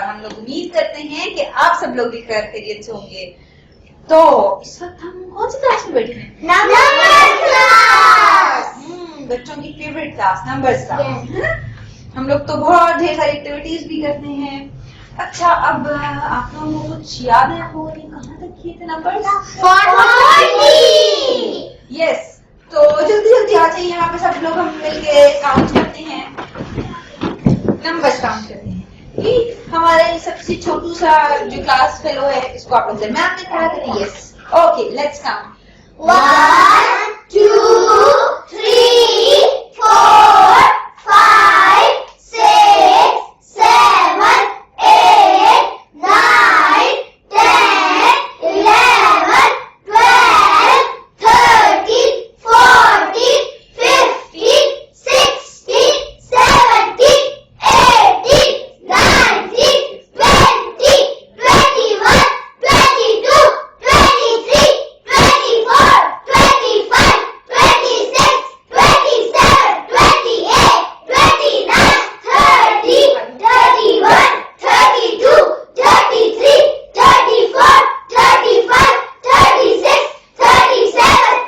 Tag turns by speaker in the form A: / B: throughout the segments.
A: हम लोग उम्मीद करते हैं कि आप सब लोग भी खैरियत से होंगे। तो इस वक्त हम कौन सी क्लास में बैठे हैं?
B: Number class.
A: बच्चों की फेवरेट क्लास नंबर्स क्लास। हम लोग तो बहुत ढेर सारी एक्टिविटीज भी करते हैं। अच्छा, अब आप लोगों को कुछ याद है वो कहाँ तक किए थे नंबर्स?
B: 40।
A: यस, तो जल्दी जल्दी आ जाइए, यहाँ पे सब लोग हम मिलके काउंट करते हैं, नंबर्स काउंट करते हैं। ये हमारे सबसे छोटू सा जो क्लास फेलो है इसको आप लोग दरम्यान में खड़ा करिए। Yes, okay, let's count.
B: 1 2 3 4 5 6 7 8 9 10 11 12 13 14 15 16 17 18 19 20 21 22 23 24 25 26 27 28 29 30 31 32 33 34 35 36 37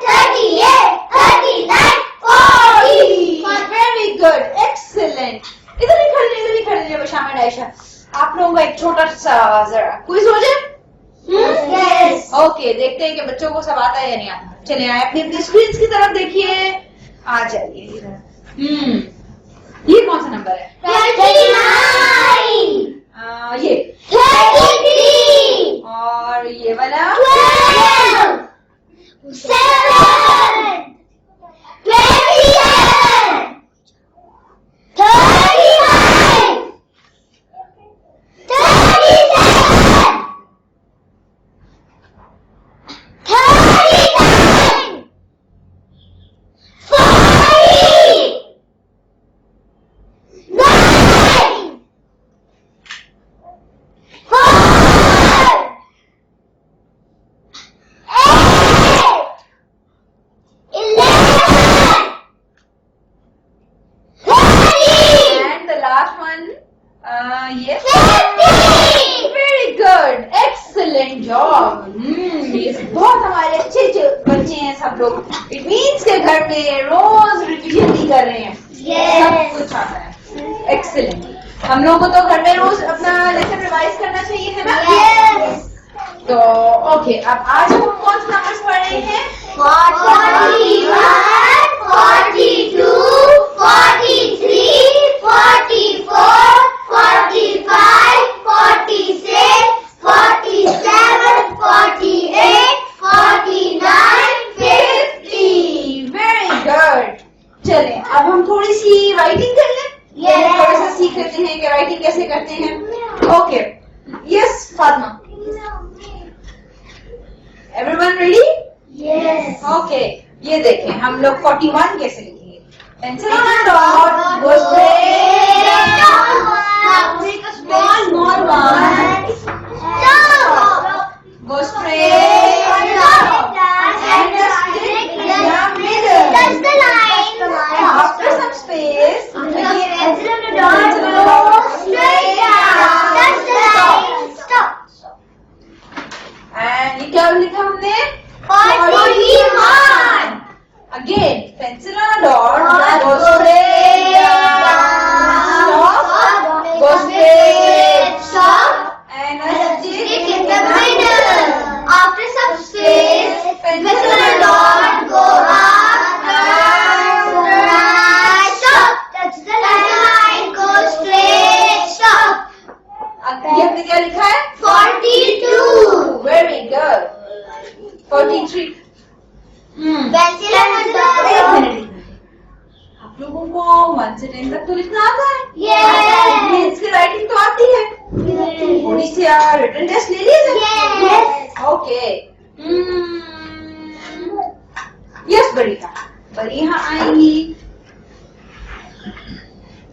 B: 38 39 40।
A: Very good, excellent. इधर ही खड़े रहिए, इधर ही खड़े रहिए बशामा आयशा। आप लोगों का एक छोटा सा जरा क्विज हो जाए।
B: Yes.
A: ओके, देखते हैं कि बच्चों को सब आता है या नहीं आता। चलिए आए, अपनी अपनी स्क्रीन की तरफ देखिए, आ जाइए इधर। ये कौन सा नंबर है?
B: 39
A: ये
B: 33
A: और ये वाला
B: 12 7 28 35 37 39 40 9 4 8 11 13
A: एंड द लास्ट वन ये
B: 50।
A: Very good, excellent job. बहुत हमारे अच्छे अच्छे बच्चे हैं सब लोग। इट मीन्स के घर में रोज रिविजन भी कर रहे हैं। सब कुछ आता है, एक्सीलेंट। हम लोगों को तो घर में रोज अपना लेसन रिवाइज करना चाहिए, है ना?
B: Yes.
A: तो ओके, अब आज हम कौन से नंबर्स पढ़ रहे हैं?
B: 41 42 43 44 45 46 47 48 49 50।
A: Very good. चलें, अब हम थोड़ी सी राइटिंग कर लें।
B: Yes.
A: थोड़ा सा सीख लेते हैं कि राइटिंग कैसे करते हैं। Okay, yes Fatima, everyone ready?
B: Yes.
A: Okay, ये देखें हम लोग 41 कैसे लिखेंगे। Pencil on a dot, go straight, small one, go straight on the top, and the stick in the middle.
B: Touch the line.
A: After some space, again
B: Pencil on the dot, go straight down. Touch the line. Stop.
A: and ये क्या लिखा हमने?
B: 41.
A: Again, pencil on a dot, go straight down, stop, go straight,
B: Stop.
A: and a stick
B: Stick in the middle. After some space, pencil on a dot, go up and right. Stop. Touch the line. Go straight. Stop.
A: ये हमने क्या लिखा है?
B: 42.
A: Very good. 43.
B: Pencil on a
A: एक
B: dot.
A: Minute, आप लोगों को 1 से 10 तक तो लिखना आता है?
B: Yes.
A: इसकी राइटिंग तो आती है। थोड़ी सी रिटन टेस्ट ले लीजिए।
B: Yes.
A: ओके, यस बरीहा, बरीहा आएंगी।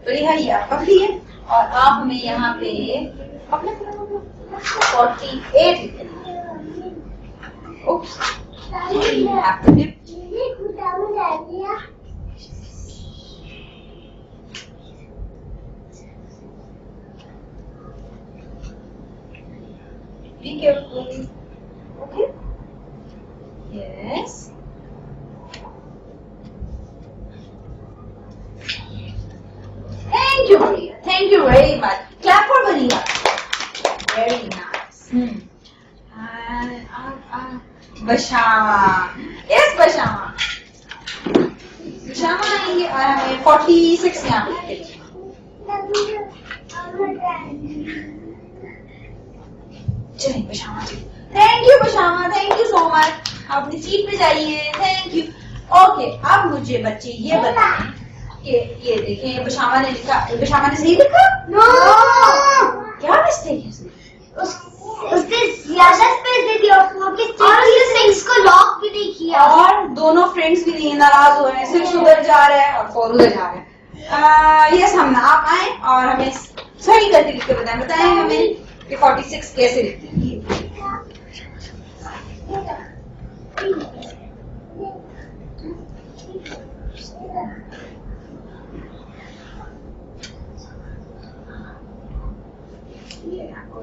A: बरीहा ये आप पकड़िए और आप हमें यहाँ पे अपने 48 लिखेंगे। Oops. You have to dip. Be careful. Okay. Yes. Thank you, Maria. Thank you very much. Clap for Maria. Very nice. Bashama. Yes, Bashama. Bashama आएंगे और हमें 46 यहाँ पे. चलिए Bashama ji. Thank you Bashama, thank you so much. अपनी seat पे जाइए. Thank you. Okay, अब मुझे बच्चे ये बताएं कि ये देखें बशामा ने लिखा. बशामा ने सही लिखा?
B: नो.
A: क्या मिस्टेक है?
B: उसने ज्यादा स्पेस दे दिया और उसने 6 को लॉक भी नहीं किया.
A: और दोनों फ्रेंड्स भी नहीं, नाराज हो रहे हैं. 6 उधर जा रहा है और 4 उधर जा रहा है. यस हम ना आप आए और हमें सही करके लिख के बताएं हमें कि 46 कैसे लिखते हैं.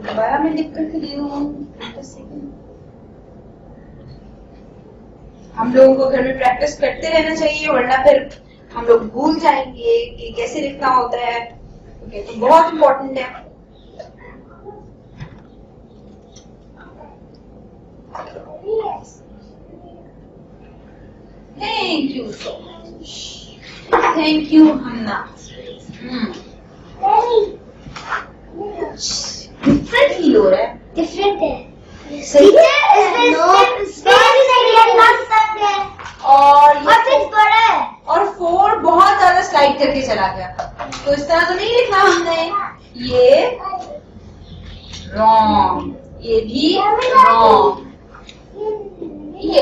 A: दोबारा मैं लिख करके दे दूँ. हम लोगों को घर में प्रैक्टिस करते रहना चाहिए वरना फिर हम लोग भूल जाएंगे कि कैसे लिखना होता है. ओके, तो बहुत इम्पोर्टेंट है. Thank you so much. Thank you Hamna. Different feel हो रहा है.
B: डिफरेंट है.
A: सही है. और
B: फिर बड़ा है
A: और 4 बहुत ज्यादा स्लाइड करके चला गया. तो इस तरह तो नहीं लिखना हमने. ये रॉन्ग, ये भी रॉन्ग. ये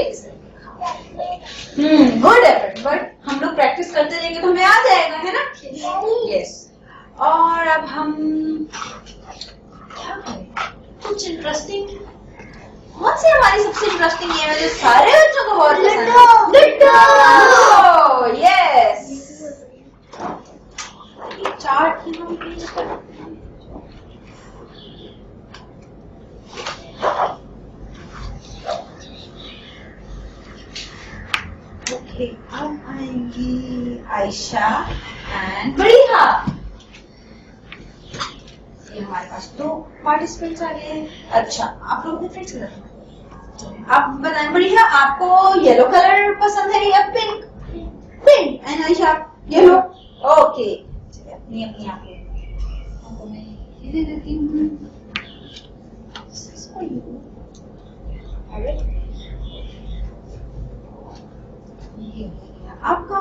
A: गुड एफर्ट. बट हम लोग प्रैक्टिस करते रहेंगे तो हमें आ जाएगा, है ना? यस. और अब हम क्या करें? कुछ इंटरेस्टिंग. कौन सी हमारी सबसे इंटरेस्टिंग गेम है जो सारे बच्चों को बहुत पसंद है? लूडो. यस. चार्ट की हम ओके, अब आएंगी आयशा एंड बढ़िया. ये हमारे पास 2 पार्टिसिपेंट्स आ गए. अच्छा, आप लोग अपने फ्रेंड्स के साथ आप बताएं. बढ़िया, आपको येलो कलर पसंद है या pink? Pink. And Ayesha yellow. Okay, अपनी अपनी आप ये मैं ये दे देती हूँ. आपका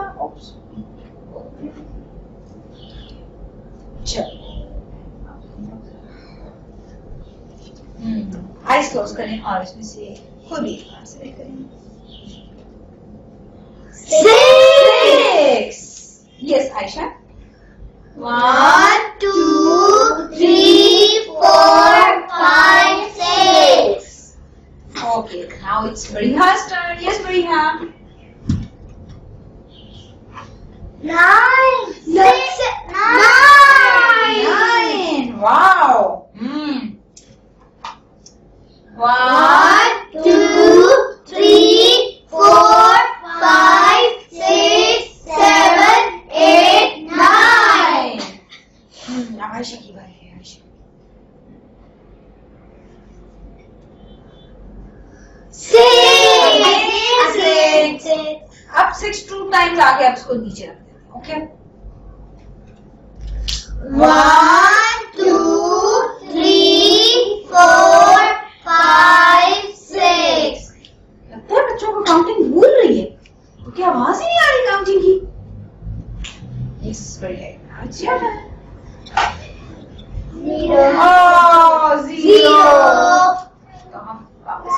A: चलो आइस क्लोज करें और इसमें से कोई भी आंसर करें. 6. Yes Ayesha.
B: 1 2 3 4 5 6.
A: Okay, now it's Bariha's turn. Yes, Bariha.
B: 9 6 9.
A: 9. Wow. 1
B: 2 3 4 5 6 7 8 9.
A: Ayesha की बारी है. आयशा.
B: 6.
A: अब 6 2 टाइम्स आके आप इसको नीचे रख देते. ओके.
B: 1 2 3 4 5 6.
A: लगता है बच्चों को काउंटिंग भूल रही है. तो क्या आवाज ही नहीं आ रही काउंटिंग की? Yes, very good. अच्छा. 0. तो हम वापस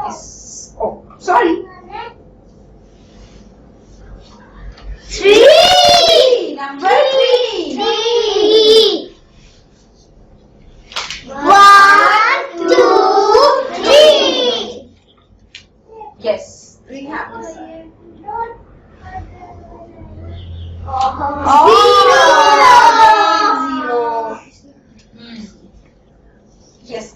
A: यस. ओ sorry.
B: 3.
A: Number 3.
B: 1 2 3.
A: Yes. 3 happens. Zero. Yes,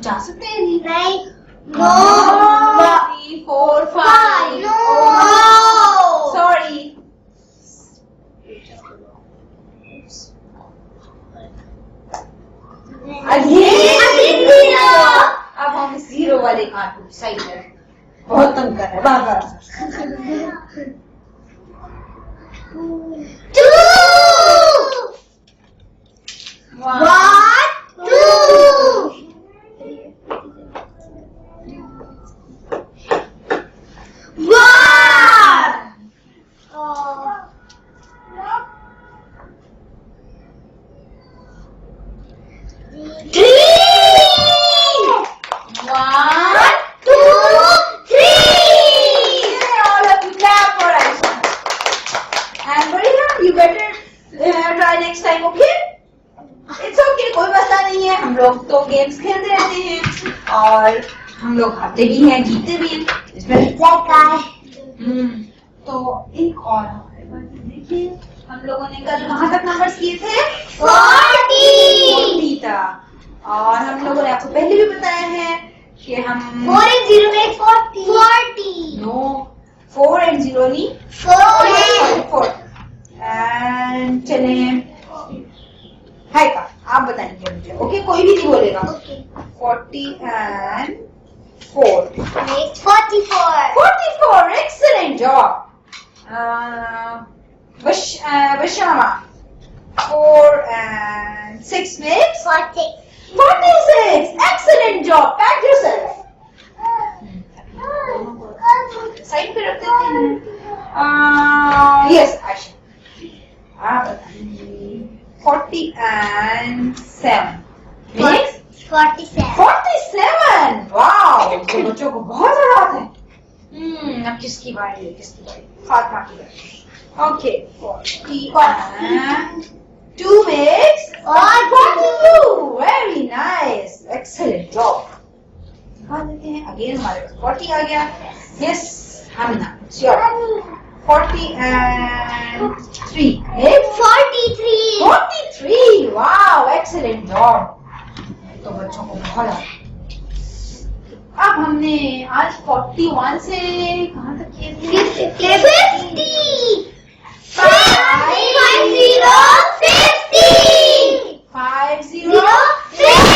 A: जा सकते हैं नहीं?
B: नहीं.
A: 3, 4, 5.
B: No.
A: Sorry.
B: Again zero.
A: अब हम 0 वाले कार्ड को डिसाइड करें. बहुत तंग कर रहा है बाबा.
B: 2.
A: 1,
B: 2.
A: You better try next time, okay? It's okay, कोई मसला नहीं है. हम लोग तो गेम्स खेलते रहते हैं और हम लोग हारते भी हैं, जीतते भी हैं. इसमें तो एक और देखिए, हम लोगों ने कल कहाँ तक नंबर्स किए थे? 40 था. और हम लोगों ने आपको पहले भी बताया है कि हम
B: 4 and 0 makes 40.
A: नो 4 and 0 नहीं 4 एंड चले हाय का आप बताएंगे मुझे. ओके, कोई भी नहीं बोलेगा.
B: Okay.
A: 40 and 4
B: Makes 44.
A: 44. Excellent job. Bashama. 4 and 6 makes 46. Excellent job. Pat yourself. Side पे रख देते हैं. Yes, Aisha. आप बताइए. 40 and 7 makes
B: 47.
A: 47. वाओ, ये बच्चों को बहुत ज्यादा आता है. अब किसकी बारी है? फातिमा की बारी. Okay, 40 and 2 makes 42. Very nice. Excellent job. दिखा देते हैं. अगेन हमारे पास 40 आ गया. Yes, Hamna. Sure. 40 and 3 makes
B: 43.
A: 43. Wow, excellent job. तो बच्चों को बहुत आता है. अब हमने आज 41 से कहाँ तक किए थे?
B: 50.
A: 50.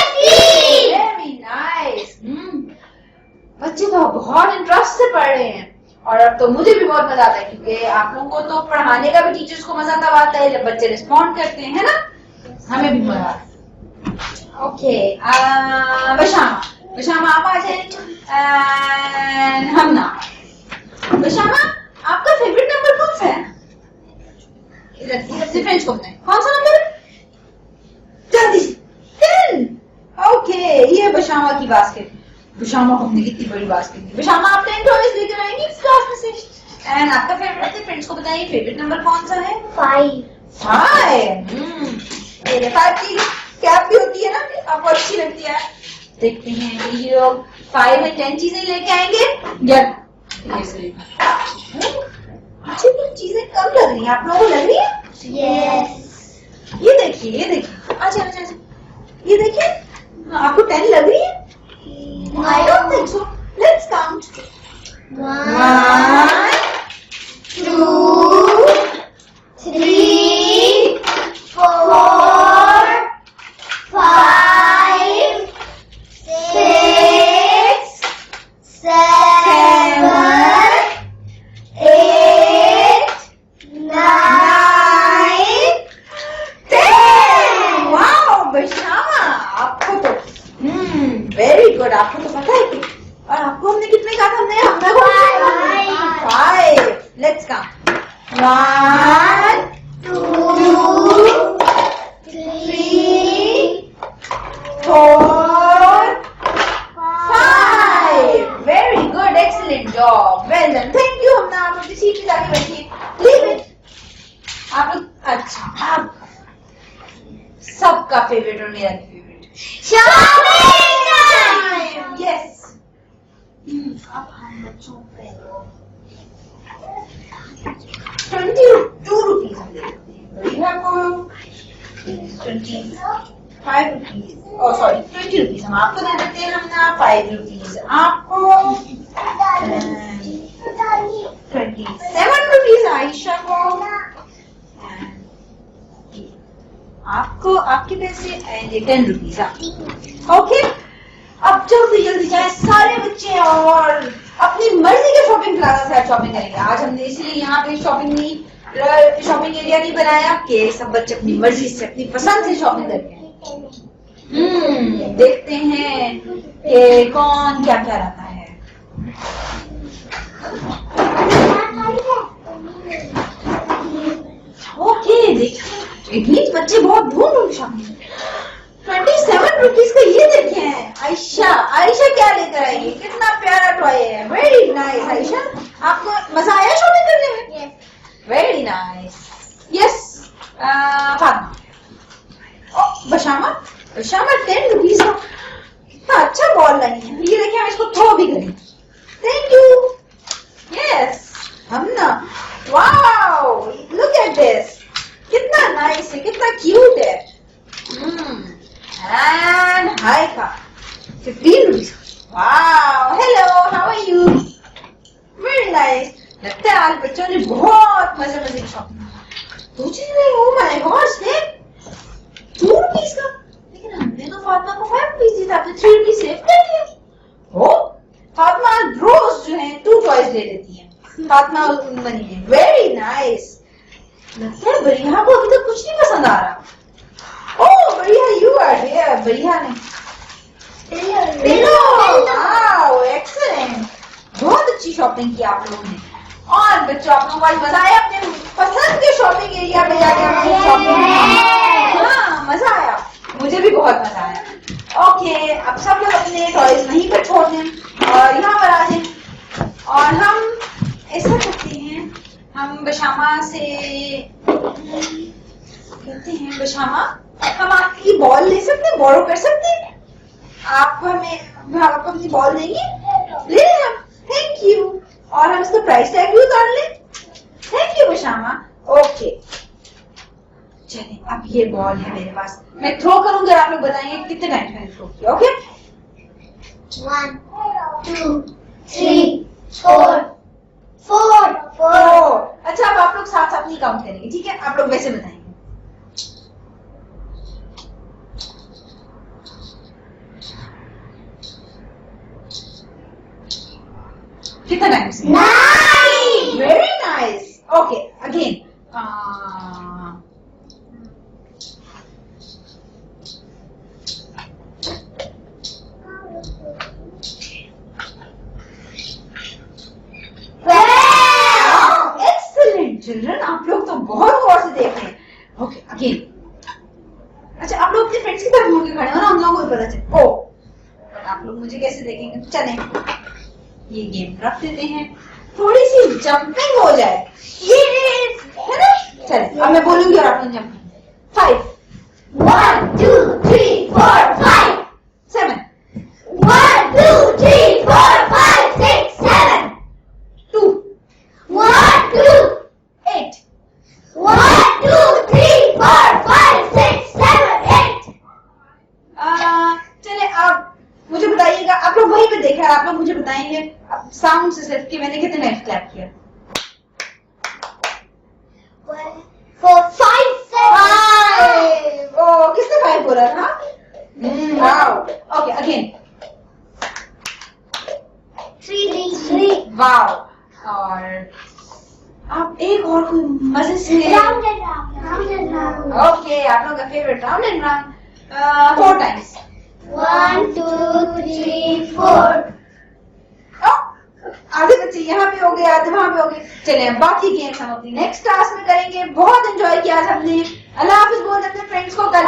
B: 50.
A: Very nice. बच्चे तो बहुत इंटरेस्ट से पढ़ रहे हैं और अब तो मुझे भी बहुत मजा आता है क्योंकि आप लोगों को तो पढ़ाने का भी टीचर्स को मजा तब आता है जब बच्चे रिस्पॉन्ड करते हैं, है ना? हमें भी मजा आता है. ओके, बशामा आप आ जाए. हमना. बशामा, आपका फेवरेट नंबर कौन सा है? इधर से फ्रेंड्स को बताएं. कौन सा नंबर है? जल्दी. 10. ओके, ये बशामा की बास्केट. बशामा को हमने कितनी बड़ी बास्केट दी. बशामा, आप 10 टॉयज लेकर आएंगी इस क्लास में से. एंड आपका फेवरेट है, फ्रेंड्स को बताइए फेवरेट नंबर कौन सा है?
B: 5.
A: 5. मेरे 5 की कैप भी होती है ना, आपको अच्छी लगती है. देखते हैं ये लोग 5 and 10 चीजें लेके आएंगे या अच्छी चीजें कम लग रही है. आप लोगों को लग रही है?
B: Yes.
A: ये देखिए. अच्छा. ये देखिए, आपको 10 लग रही है? I don't think so. Let's count. 1, 2,
B: 3, 4, 5, 6, 7, 8, 9,
A: 10. Wow, बशामा, आपको तो वेरी गुड. आपको तो पता है कि और आपको हमने कितने कहा था? हमने 5. Let's count. 1, 2, 3, 4, 5. Very good. Excellent job. Well done. Thank you. हमने आप लोग सीट पे जाके बैठिए. Leave it. आप लोग अच्छा. अब सबका फेवरेट और मेरा भी फेवरेट. Yes. अब हम बच्चों पे 22 रुपीज हम देते हैं. 20. 5 रुपीज, ओ सॉरी 20 रुपीज हम आपको दे देते हैं, हम ना 5 रुपीज आपको, 27 रुपीज आयशा को, आपको आपके पैसे एंड 10 रुपीज आपको। ओके, अब जल्दी जल्दी जाए सारे बच्चे और अपनी मर्जी के शॉपिंग प्लाजा से शॉपिंग करेंगे। आज हमने इसलिए यहाँ पे शॉपिंग एरिया नहीं बनाया कि सब बच्चे अपनी मर्जी से अपनी पसंद से शॉपिंग करते हैं। देखते हैं कि कौन क्या क्या रखा है। ओके, देखिए इतनी बच्चे बहुत ढूंढ शॉपिंग। 27 रुपीज का ये देखें आयशा, आयशा क्या लेकर आई है, कितना प्यारा टॉय है, वेरी नाइस। आयशा आपको मजा आया शॉपिंग करने में? Very nice, yes. Bashama, Bashama 10 rupees का कितना अच्छा बॉल लाई है, ये देखिए हम इसको थ्रो भी करें। Thank you, yes. हम ना, वाओ लुक एट दिस, कितना नाइस है, कितना क्यूट है। And hi ka 15 rupees. Wow, hello, how are you? Very nice. लगता है आज बच्चों ने बहुत मजे मजे की शॉपिंग। सोच रही हूँ, माय गॉड, 2 रुपीज का, लेकिन हमने तो फातिमा को 5 रुपीज दी था, आपने 3 रुपीज सेव कर लिया। ओ, फातिमा रोज जो है 2 टॉयज ले लेती है फातिमा मनी में। Very nice. लगता है बरिया को अभी तक कुछ नहीं पसंद आ रहा। Oh, बढ़िया, you are here. बढ़िया ने। Wow, excellent. बहुत अच्छी शॉपिंग की आप लोगों ने। और बच्चों, आप लोगों को आज मजा आया अपने पसंद के शॉपिंग एरिया में जाके शॉपिंग? हाँ, मजा आया, मुझे भी बहुत मजा आया। ओके, अब सब लोग अपने टॉयज वहीं पर छोड़ दें और यहाँ पर आ जाएं। और हम ऐसा करते हैं, हम बशामा से कहते हैं, बशामा हम आपकी बॉल ले सकते हैं, बोरो कर सकते हैं? आप हमें आपको अपनी बॉल देंगे? ले लें हम, थैंक यू। और हम इसका प्राइस टैग भी उतार लें। Thank you बशामा। ओके, चलिए अब ये बॉल है मेरे पास, मैं थ्रो करूंगी, आप लोग बताएंगे कितने टाइम मैंने थ्रो किया। ओके,
B: 1 2 3 4 4।
A: अच्छा, अब आप लोग साथ साथ नहीं काउंट करेंगे, ठीक है? आप लोग वैसे बताएंगे। कितना टाइम से?
B: 9।
A: Very nice. Okay, again. Excellent children, आप लोग तो बहुत गौर से देख रहे हैं। Okay, again. अच्छा, आप लोग अपने फ्रेंड्स की तरफ मुड़ के खड़े हो ना, हम लोगों को पता चले। ओ, आप लोग मुझे कैसे देखेंगे? चलें, ये गेम रख देते हैं, थोड़ी सी जंपिंग हो जाए, ये है ना? चलिए, अब मैं बोलूंगी और आप लोग जंप करेंगे। 5 1 2 3 4 5 7
B: 1 2 3 4 5 6 7
A: 2
B: 1 2
A: 8
B: 1 2 3 4 5 6 7 8।
A: चले, आप मुझे बताइएगा, आप लोग वहीं पे देख रहे हैं, आप लोग मुझे बताएंगे साउंड से सिर्फ कि मैंने कितने टाइम क्लैप किया।
B: 1 4 5 6
A: ओ, किसने 5 बोला था? वाओ। Okay, again
B: 3
A: wow. और आप एक और कोई मजे से
B: राउंड एंड राउंड।
A: ओके, आप लोग का favourite round and round 4 times.
B: 1 2 3 4।
A: आधे बच्चे यहाँ पे हो गए, आधे वहां पे हो गए। चले, बाकी गेम्स हम अपनी नेक्स्ट क्लास में करेंगे। बहुत एंजॉय किया आज हमने। अल्लाह हाफिज बोल अपने फ्रेंड्स को। कल